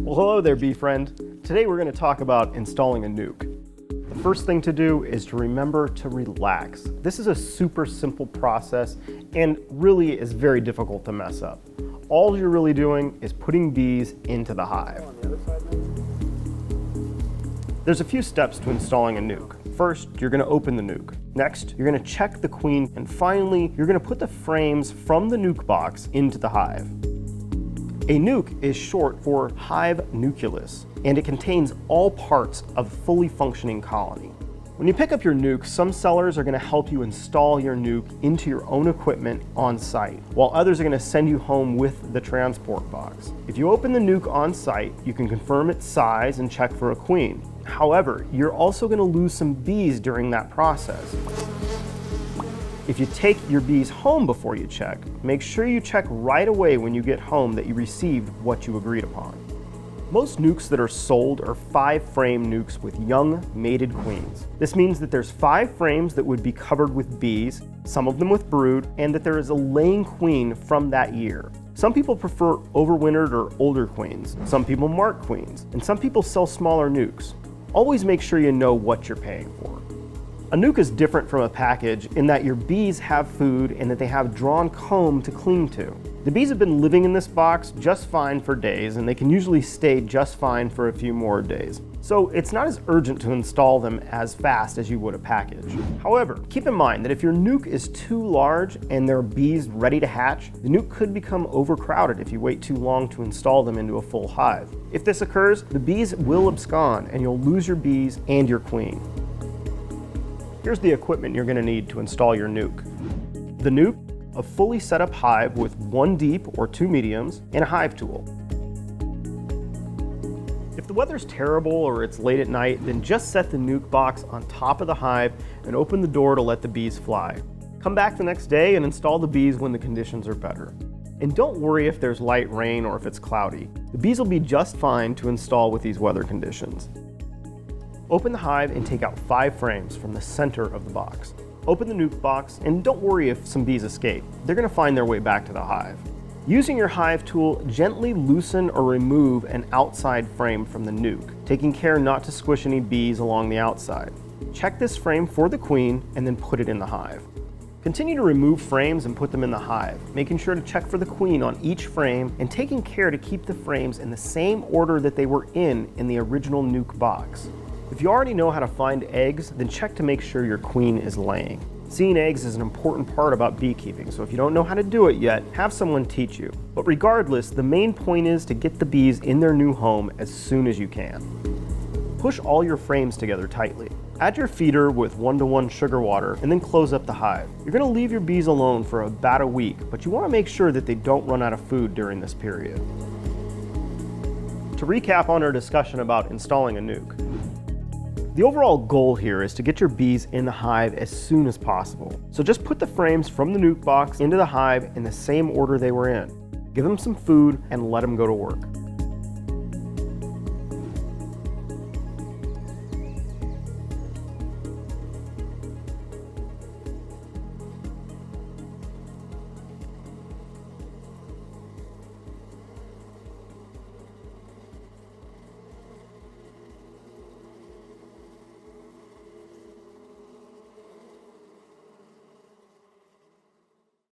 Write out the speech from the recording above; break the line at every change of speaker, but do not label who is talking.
Well, hello there, bee friend. Today we're going to talk about installing a nuke. The first thing to do is to remember to relax. This is a super simple process and really is very difficult to mess up. All you're really doing is putting bees into the hive. There's a few steps to installing a nuke. First, you're going to open the nuke. Next, you're going to check the queen, and finally, you're going to put the frames from the nuke box into the hive. A nuke is short for hive nucleus, and it contains all parts of a fully functioning colony. When you pick up your nuke, some sellers are going to help you install your nuke into your own equipment on site, while others are going to send you home with the transport box. If you open the nuke on site, you can confirm its size and check for a queen. However, you're also going to lose some bees during that process. If you take your bees home before you check, make sure you check right away when you get home that you received what you agreed upon. Most nukes that are sold are 5-frame nukes with young, mated queens. This means that there's 5 frames that would be covered with bees, some of them with brood, and that there is a laying queen from that year. Some people prefer overwintered or older queens, some people mark queens, and some people sell smaller nukes. Always make sure you know what you're paying for. A nuke is different from a package in that your bees have food and that they have drawn comb to cling to. The bees have been living in this box just fine for days, and they can usually stay just fine for a few more days. So it's not as urgent to install them as fast as you would a package. However, keep in mind that if your nuke is too large and there are bees ready to hatch, the nuke could become overcrowded if you wait too long to install them into a full hive. If this occurs, the bees will abscond and you'll lose your bees and your queen. Here's the equipment you're going to need to install your nuke. The nuke, a fully set up hive with 1 deep or 2 mediums, and a hive tool. If the weather's terrible or it's late at night, then just set the nuke box on top of the hive and open the door to let the bees fly. Come back the next day and install the bees when the conditions are better. And don't worry if there's light rain or if it's cloudy. The bees will be just fine to install with these weather conditions. Open the hive and take out 5 frames from the center of the box. Open the nuke box and don't worry if some bees escape. They're going to find their way back to the hive. Using your hive tool, gently loosen or remove an outside frame from the nuke, taking care not to squish any bees along the outside. Check this frame for the queen and then put it in the hive. Continue to remove frames and put them in the hive, making sure to check for the queen on each frame and taking care to keep the frames in the same order that they were in the original nuke box. If you already know how to find eggs, then check to make sure your queen is laying. Seeing eggs is an important part about beekeeping, so if you don't know how to do it yet, have someone teach you. But regardless, the main point is to get the bees in their new home as soon as you can. Push all your frames together tightly. Add your feeder with 1:1 sugar water and then close up the hive. You're going to leave your bees alone for about a week, but you want to make sure that they don't run out of food during this period. To recap on our discussion about installing a nuke, the overall goal here is to get your bees in the hive as soon as possible. So just put the frames from the nuke box into the hive in the same order they were in. Give them some food and let them go to work.